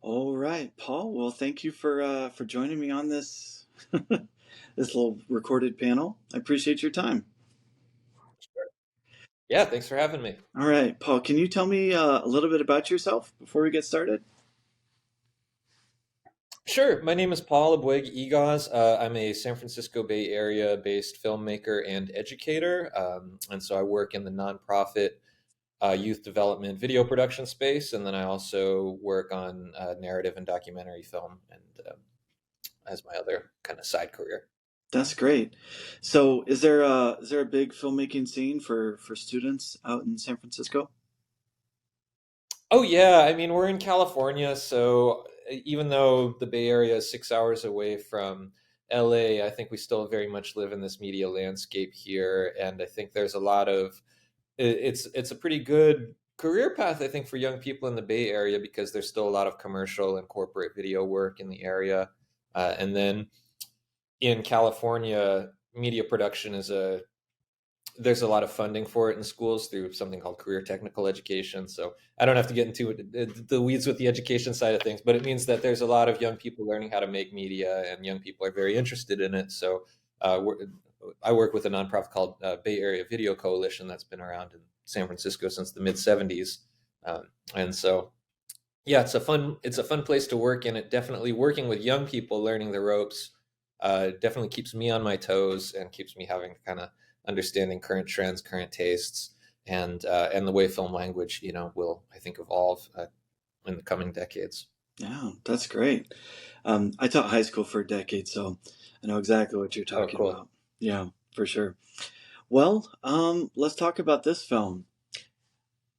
All right, Paul. Well, thank you for joining me on this this little recorded panel. I appreciate your time. Sure. Yeah, thanks for having me. All right, Paul. Can you tell me a little bit about yourself before we get started? Sure. My name is Paul Abueg-Igaz. I'm a San Francisco Bay Area based filmmaker and educator. And so I work in the nonprofit youth development video production space. And then I also work on narrative and documentary film and as my other kind of side career. That's great. So, is there a big filmmaking scene for students out in San Francisco? Oh, yeah. I mean, we're in California. So even though the Bay Area is 6 hours away from LA, I think we still very much live in this media landscape here. And I think there's a lot of it's a pretty good career path, I think, for young people in the Bay Area because there's still a lot of commercial and corporate video work in the area. And then in California, media production is a there's a lot of funding for it in schools through something called career technical education. So I don't have to get into the weeds with the education side of things, but it means that there's a lot of young people learning how to make media, and young people are very interested in it. So I work with a nonprofit called Bay Area Video Coalition that's been around in San Francisco since the mid '70s, and so yeah, it's a fun place to work, and it definitely working with young people learning the ropes definitely keeps me on my toes and keeps me having kind of understanding current trends, current tastes, and the way film language, will I think evolve in the coming decades. Yeah, that's great. I taught high school for a decade, so I know exactly what you're Oh, talking cool. about. Yeah, for sure. Well, let's talk about this film.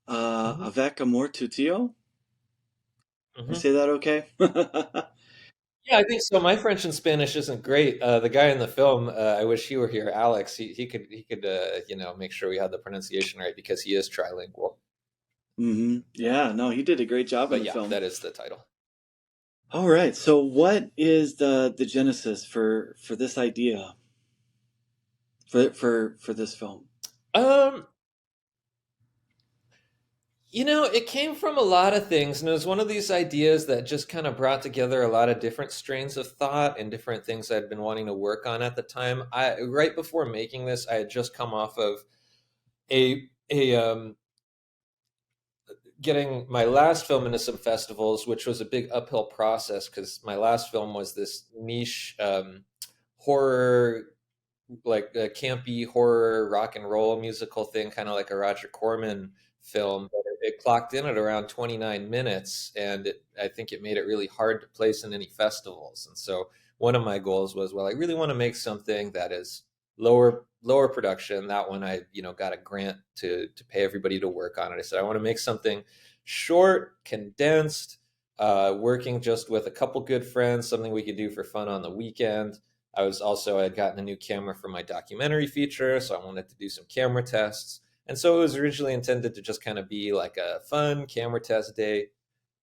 hmm Avec Amour, I hmm say that okay? Yeah, I think so. My French and Spanish isn't great. The guy in the film, I wish he were here, Alex. He could make sure we had the pronunciation right because he is trilingual. Yeah, no, he did a great job in But the yeah, film. that is the title. All right, so what is the genesis for this idea for this film? Um, it came from a lot of things, and it was one of these ideas that just kind of brought together a lot of different strains of thought and different things I'd been wanting to work on at the time. I right before making this, I had just come off of a getting my last film into some festivals, which was a big uphill process because my last film was this niche horror, like a campy horror rock and roll musical thing, kind of like a Roger Corman film. But it clocked in at around 29 minutes, and I think it made it really hard to place in any festivals. And so one of my goals was, well, I really want to make something that is lower production. That one I got a grant to pay everybody to work on it. I said I want to make something short, condensed, working just with a couple good friends, something we could do for fun on the weekend. I had gotten a new camera for my documentary feature, so I wanted to do some camera tests. And so it was originally intended to just kind of be like a fun camera test day.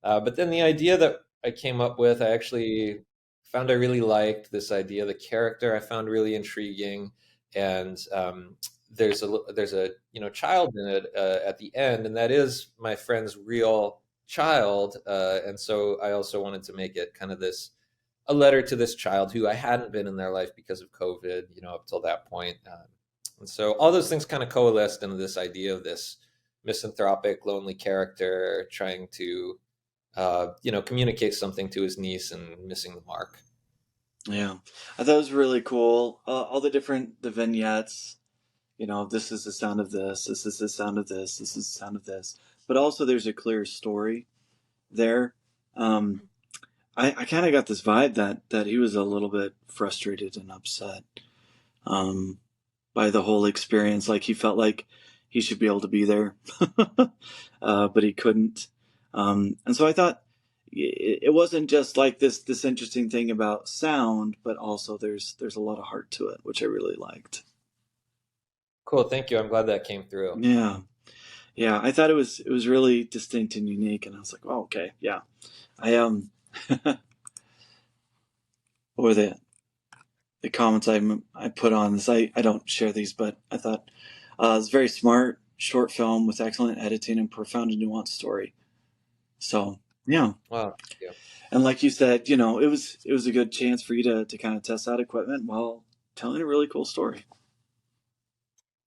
But then the idea that I came up with, I actually found I really liked this idea. The character I found really intriguing, and there's a child in it at the end, and that is my friend's real child. And so I also wanted to make it kind of this a letter to this child who I hadn't been in their life because of COVID, up till that point. And so all those things kind of coalesced into this idea of this misanthropic, lonely character trying to, communicate something to his niece and missing the mark. Yeah, I thought it was really cool. All the vignettes. This is the sound of this. This is the sound of this. This is the sound of this. But also, there's a clear story there. Um, I kind of got this vibe that he was a little bit frustrated and upset um, by the whole experience. Like he felt like he should be able to be there, but he couldn't. And so I thought it wasn't just like this interesting thing about sound, but also there's a lot of heart to it, which I really liked. Cool. Thank you. I'm glad that came through. Yeah, yeah. I thought it was really distinct and unique, and I was like, oh, okay, yeah. I what were the comments I put on this? I don't share these, but I thought it's a very smart short film with excellent editing and profound and nuanced story. So Yeah. Wow. Yeah. And like you said, it was a good chance for you to kind of test out equipment while telling a really cool story.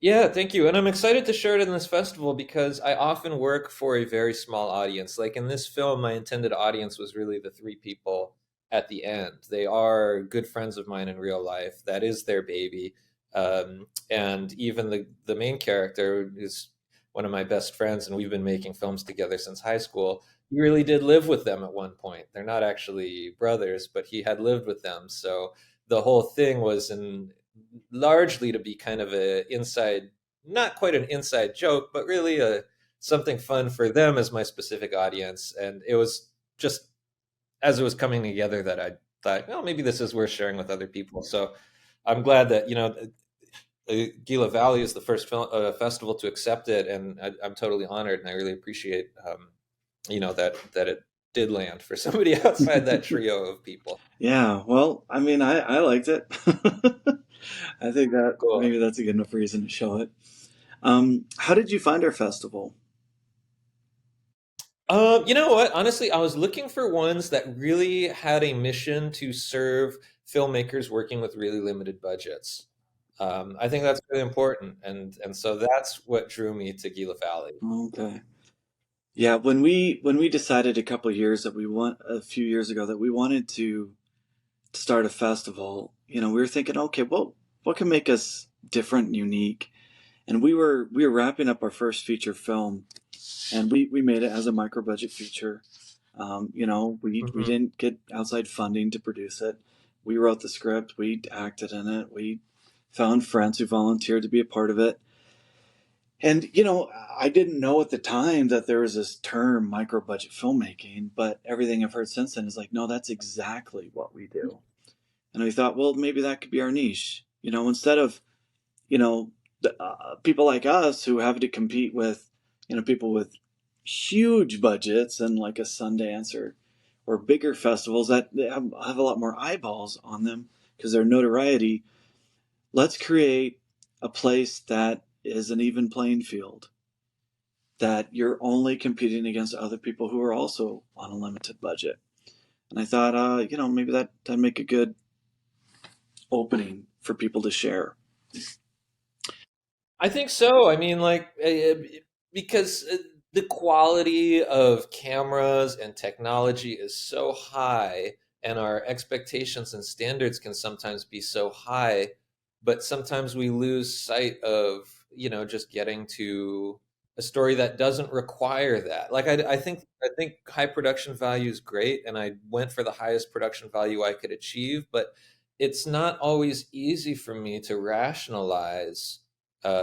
Yeah, thank you. And I'm excited to share it in this festival because I often work for a very small audience. Like in this film, my intended audience was really the three people at the end. They are good friends of mine in real life. That is their baby. And even the main character is one of my best friends, and we've been making films together since high school. He really did live with them at one point. They're not actually brothers, but he had lived with them. So the whole thing was in largely to be kind of a inside, not quite an inside joke, but really a something fun for them as my specific audience. And it was just as it was coming together that I thought, well, maybe this is worth sharing with other people. So I'm glad that Gila Valley is the first festival to accept it, and I'm totally honored, and I really appreciate that it did land for somebody outside that trio of people. Yeah, well, I mean, I liked it. I think that Cool. maybe that's a good enough reason to show it. How did you find our festival? You know what? Honestly, I was looking for ones that really had a mission to serve filmmakers working with really limited budgets. I think that's really important, and so that's what drew me to Gila Valley. Okay. Yeah, when we decided a few years ago that we wanted to start a festival, we were thinking, okay, well, what can make us different and unique? And we were wrapping up our first feature film, and we made it as a micro budget feature. We Hmm. didn't get outside funding to produce it. We wrote the script, we acted in it, we found friends who volunteered to be a part of it. And I didn't know at the time that there was this term micro budget filmmaking, but everything I've heard since then is like, no, that's exactly what we do. And we thought, well, maybe that could be our niche. Instead of you know, people like us who have to compete with, people with huge budgets and like a Sundance or bigger festivals that have a lot more eyeballs on them because their notoriety. Let's create a place that is an even playing field, that you're only competing against other people who are also on a limited budget. And I thought, maybe that'd make a good opening for people to share. I think so. I mean, because the quality of cameras and technology is so high, and our expectations and standards can sometimes be so high, but sometimes we lose sight of, just getting to a story that doesn't require that. Like I think high production value is great, and I went for the highest production value I could achieve, but it's not always easy for me to rationalize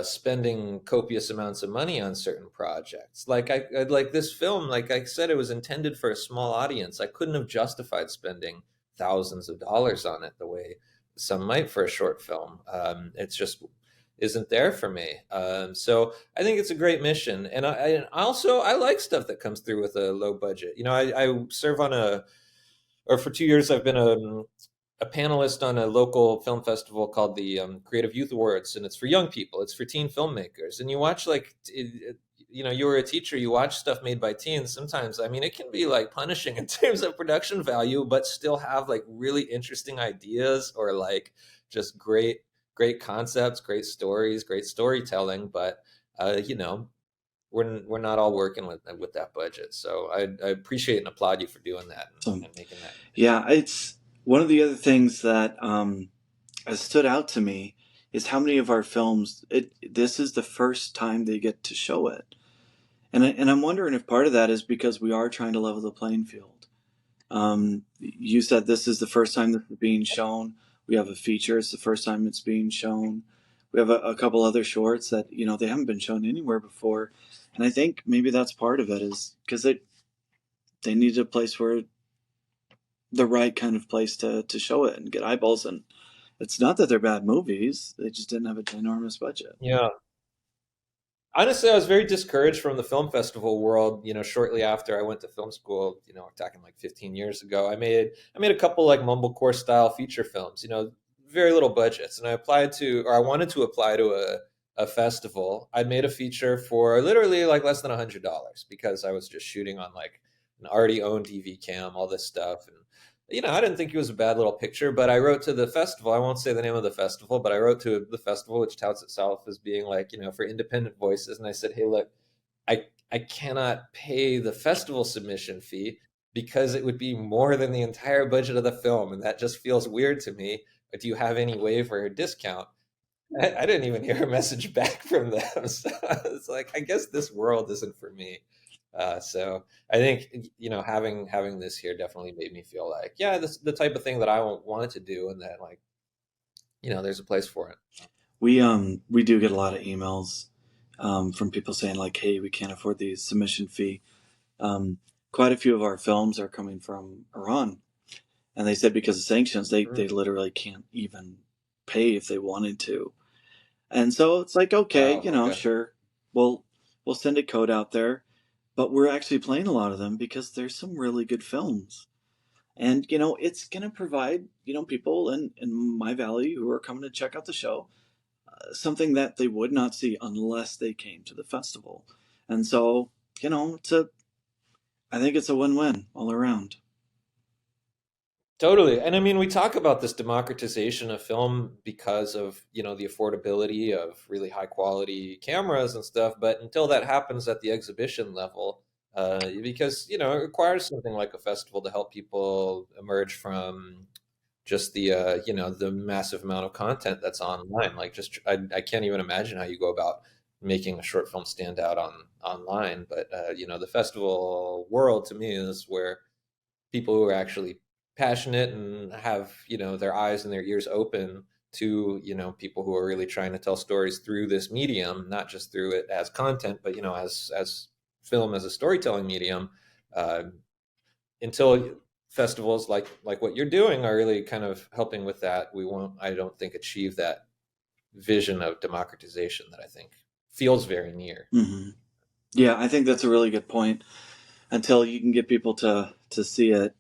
spending copious amounts of money on certain projects. Like this film, like I said, it was intended for a small audience. I couldn't have justified spending thousands of dollars on it the way some might for a short film. It's just isn't there for me. So I think it's a great mission, and I like stuff that comes through with a low budget. I serve on or for 2 years I've been a panelist on a local film festival called the Creative Youth Awards, and it's for young people. It's for teen filmmakers, and you watch you were a teacher. You watch stuff made by teens. Sometimes, I mean, it can be like punishing in terms of production value, but still have like really interesting ideas or like just great concepts, great stories, great storytelling. But we're not all working with that budget. So I appreciate and applaud you for doing that So, and making that. yeah, it's one of the other things that has stood out to me is how many of our films this is the first time they get to show it, and I'm wondering if part of that is because we are trying to level the playing field. You said this is the first time this is being shown. We have a feature; it's the first time it's being shown. We have a couple other shorts that they haven't been shown anywhere before, and I think maybe that's part of it is because they needed a place where the right kind of place to show it and get eyeballs. And it's not that they're bad movies; they just didn't have a ginormous budget. Yeah. Honestly, I was very discouraged from the film festival world. Shortly after I went to film school, I'm talking like 15 years ago, I made a couple like mumblecore style feature films. Very little budgets, and I wanted to apply to a festival. I made a feature for literally like less than $100 because I was just shooting on like an already owned DV cam, all this stuff. And I didn't think it was a bad little picture, but I wrote to the festival. I won't say the name of the festival, but I wrote to the festival, which touts itself as being like, for independent voices. And I said, hey, look, I cannot pay the festival submission fee because it would be more than the entire budget of the film. And that just feels weird to me. But do you have any waiver or discount? I didn't even hear a message back from them. So it's like, I guess this world isn't for me. So I think, having this here definitely made me feel like, yeah, this the type of thing that I wanted to do, and that, like, there's a place for it. We do get a lot of emails from people saying like, hey, we can't afford the submission fee. Quite a few of our films are coming from Iran, and they said because of sanctions, they literally can't even pay if they wanted to. And so it's like, okay, Wow. Okay. sure, we'll send a code out there, but we're actually playing a lot of them because there's some really good films. And, it's going to provide, people in my valley who are coming to check out the show, something that they would not see unless they came to the festival. And so, I think it's a win-win all around. Totally. And I mean, we talk about this democratization of film because of, the affordability of really high quality cameras and stuff. But until that happens at the exhibition level, because, it requires something like a festival to help people emerge from just the massive amount of content that's online. Like, just, I can't even imagine how you go about making a short film stand out online. But, the festival world to me is where people who are actually passionate and have their eyes and their ears open to people who are really trying to tell stories through this medium, not just through it as content, but as film as a storytelling medium. uh, until festivals like what you're doing are really kind of helping with that, we won't, I don't think, achieve that vision of democratization that I think feels very near. Mm-hmm. Yeah, I think that's a really good point. Until you can get people to see it,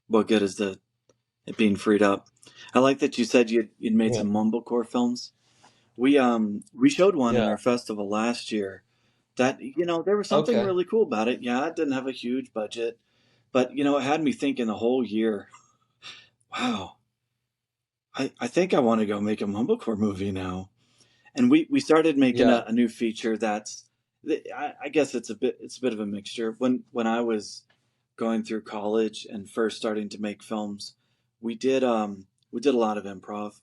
what good is it being freed up? I like that you said you'd made Yeah. some mumblecore films. We showed one in Yeah. our festival last year that there was something Okay. really cool about it. Yeah, it didn't have a huge budget, but it had me thinking the whole year. Wow, I think I want to go make a mumblecore movie now. And we started making Yeah. a new feature that's I guess it's a bit of a mixture. When I was going through college and first starting to make films, we did a lot of improv.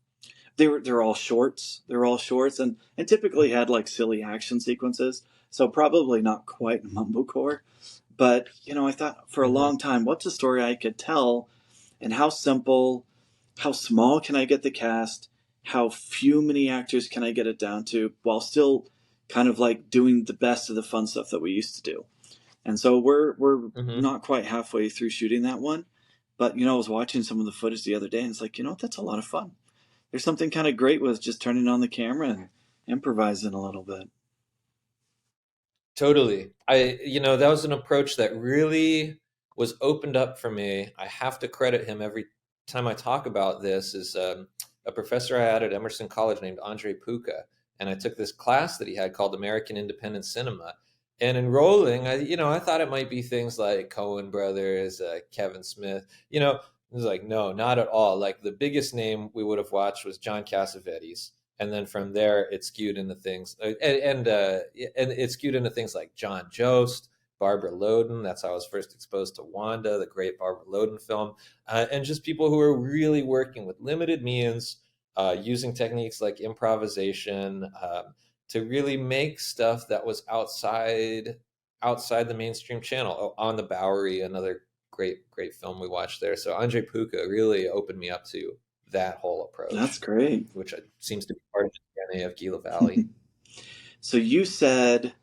They're all shorts. They're all shorts and typically had like silly action sequences. So probably not quite mumblecore, but I thought for a Hmm. long time, what's a story I could tell, and how simple, how small can I get the cast, how few many actors can I get it down to, while still kind of like doing the best of the fun stuff that we used to do. And so we're Hmm. not quite halfway through shooting that one, but I was watching some of the footage the other day, and it's like that's a lot of fun. There's something kind of great with just turning on the camera and improvising a little bit. Totally. That was an approach that really was opened up for me. I have to credit him every time I talk about this. Is a professor I had at Emerson College named Andre Puka, and I took this class that he had called American Independent Cinema. And enrolling, I thought it might be things like Coen Brothers, Kevin Smith. It was like, no, not at all. Like, the biggest name we would have watched was John Cassavetes, and then from there it skewed into things, and it skewed into things like John Jost, Barbara Loden. That's how I was first exposed to Wanda, the great Barbara Loden film, and just people who are really working with limited means, using techniques like improvisation, to really make stuff that was outside the mainstream channel. Oh, On the Bowery, another great film we watched there. So Andre Puka really opened me up to that whole That's approach, great. which seems to be part of the DNA of Gila Valley. So you said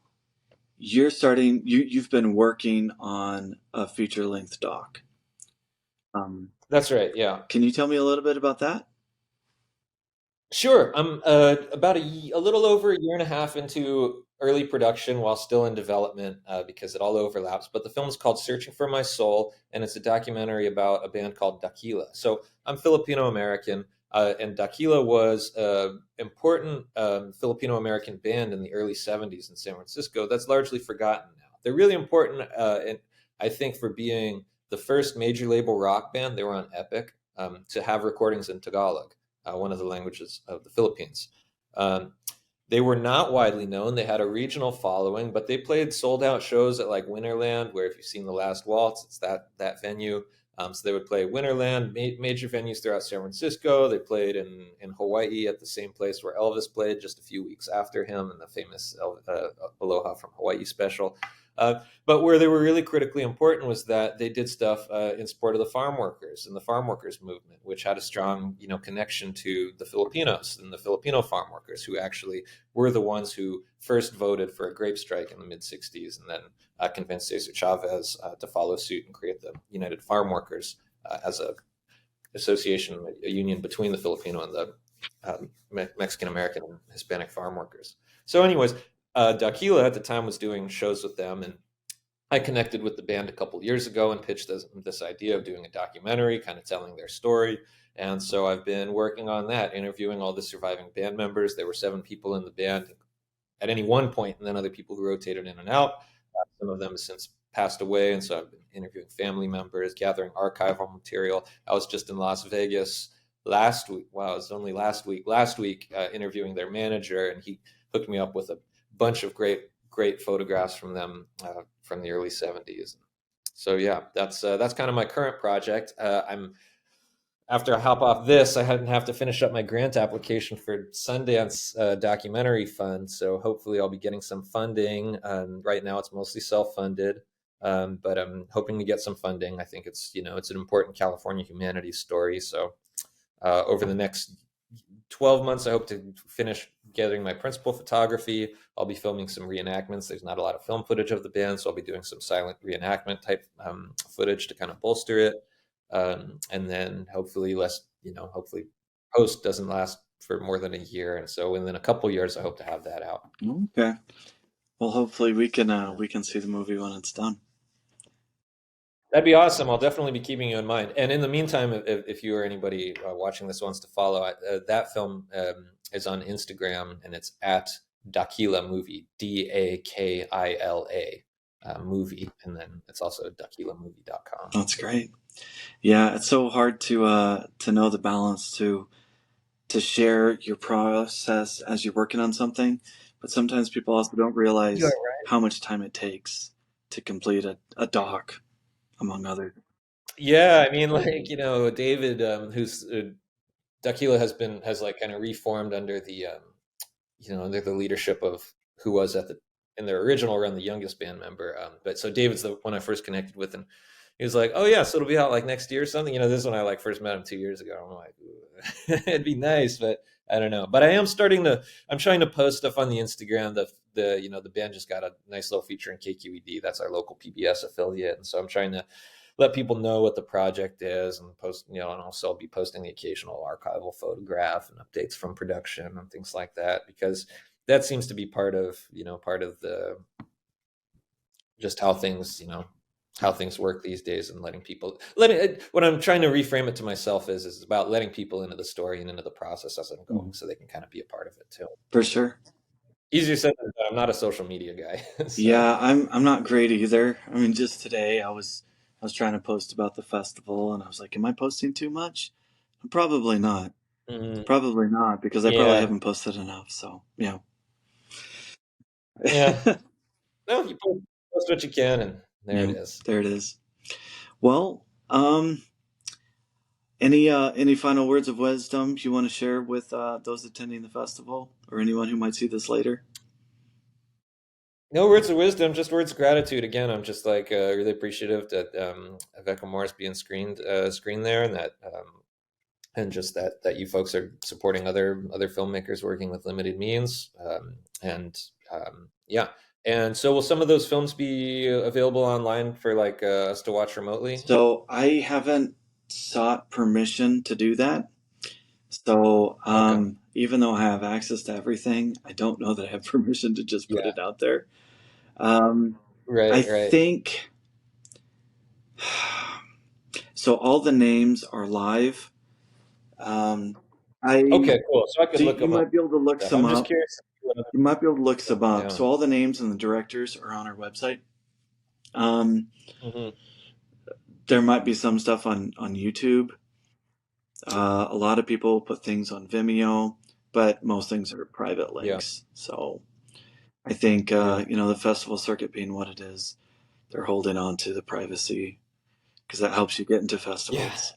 you've been working on a feature length doc. Um, That's right. Yeah. can you tell me a little bit about that? Sure. I'm about a little over a year and a half into early production while still in development, because it all overlaps. But the film is called Searching for My Soul, and it's a documentary about a band called Dakila. So I'm Filipino American, and Dakila was an important Filipino American band in the early 70s in San Francisco that's largely forgotten now. They're really important, I think for being the first major label rock band, they were on Epic, to have recordings in Tagalog, one of the languages of the Philippines. Um, they were not widely known. They had a regional following, but they played sold out shows at like Winterland, where if you've seen The Last Waltz, it's that venue. So they would play Winterland, major venues throughout San Francisco. They played in Hawaii at the same place where Elvis played just a few weeks after him in the famous Aloha from Hawaii special. But where they were really critically important was that they did stuff in support of the farm workers and the farm workers movement, which had a strong, connection to the Filipinos and the Filipino farm workers, who actually were the ones who first voted for a grape strike in the mid '60s, and then convinced Cesar Chavez to follow suit and create the United Farm Workers as a association, a union between the Filipino and the Mexican American and Hispanic farm workers. So, anyways, Daquila at the time was doing shows with them, and I connected with the band a couple years ago and pitched this idea of doing a documentary, kind of telling their story. And so I've been working on that, interviewing all the surviving band members. There were 7 people in the band at any one point, and then other people who rotated in and out. Some of them have since passed away, and so I've been interviewing family members, gathering archival material. I was just in Las Vegas last week. Wow, it was only last week. Last week, interviewing their manager, and he hooked me up with a bunch of great photographs from them from the early '70s. So yeah, that's kind of my current project. I'm After I hop off this, I have to finish up my grant application for Sundance Documentary Fund. So hopefully, I'll be getting some funding. Right now, it's mostly self-funded, but I'm hoping to get some funding. I think it's an important California humanities story. So over the next 12 months, I hope to finish gathering my principal photography. I'll be filming some reenactments. There's not a lot of film footage of the band, so I'll be doing some silent reenactment type footage to kind of bolster it. And then hopefully hopefully post doesn't last for more than a year. And so within a couple years, I hope to have that out. Okay. Well, hopefully we can see the movie when it's done. That'd be awesome. I'll definitely be keeping you in mind. And in the meantime, if you or anybody watching this wants to follow, that film is on Instagram, and it's at Dakila Movie, Dakila movie, and then it's also dakilamovie.com. That's great. Yeah, it's so hard to know the balance to share your process as you're working on something, but sometimes people also don't realize Right. how much time it takes to complete a doc, among others. Yeah, I mean, David, who's Dakila has like kind of reformed under the under the leadership of who was in their original run the youngest band member. But so David's the one I first connected with, and he was like, "Oh yeah, so it'll be out like next year or something." This is when I like first met him 2 years ago. I'm like, it'd be nice, but I don't know. But I'm trying to post stuff on the Instagram. The band just got a nice little feature in KQED. That's our local PBS affiliate, and so I'm trying to let people know what the project is and post, and also I'll be posting the occasional archival photograph and updates from production and things like that, because that seems to be part of the just how things work these days, and what I'm trying to reframe it to myself is about letting people into the story and into the process as I'm going, so they can kind of be a part of it too. For sure. Easier said than done. I'm not a social media guy. So. Yeah, I'm not great either. I mean, just today I was trying to post about the festival, and I was like, am I posting too much? Probably not. Mhm. Probably not, because I probably Yeah. haven't posted enough. So yeah. Yeah. No, you post what you can, and there it is. There it is. Well, any final words of wisdom you want to share with those attending the festival, or anyone who might see this later? No words of wisdom, just words of gratitude. Again, I'm just like really appreciative that Avec Amour is being screened there, and that and just that you folks are supporting other filmmakers working with limited means. Yeah. And so, will some of those films be available online for like us to watch remotely? So I haven't sought permission to do that. So Okay. even though I have access to everything, I don't know that I have permission to just put Yeah. it out there. I Right. think so. All the names are live. Okay, cool. So I could look You them up. might be able to look some I'm just up. curious. You might be able to look some up. Yeah. So all the names and the directors are on our website. Um, Hmm. there might be some stuff on YouTube. A lot of people put things on Vimeo, but most things are private Yeah. links. So I think Yeah. the festival circuit being what it is, they're holding on to the privacy because that helps you get into Yeah. festivals.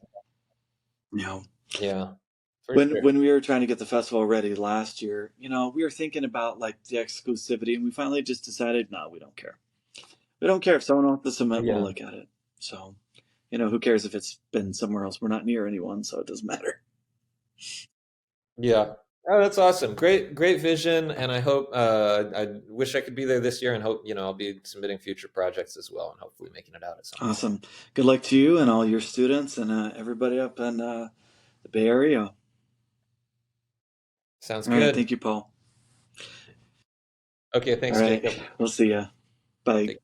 You know, Yeah. For when sure. when we were trying to get the festival ready last year, we were thinking about like the exclusivity, and we finally just decided, no, we don't care. We don't care if someone wants to submit, we'll Yeah. look at it. So, who cares if it's been somewhere else? We're not near anyone, so it doesn't matter. Yeah. Oh, that's awesome. Great, great vision. And I hope, I wish I could be there this year and hope, I'll be submitting future projects as well and hopefully making it out at some point. Awesome. Good luck to you and all your students and everybody up in the Bay Area. Sounds All right. good. Thank you, Paul. Okay. All Thanks, right. Jacob. We'll see ya. Bye. Take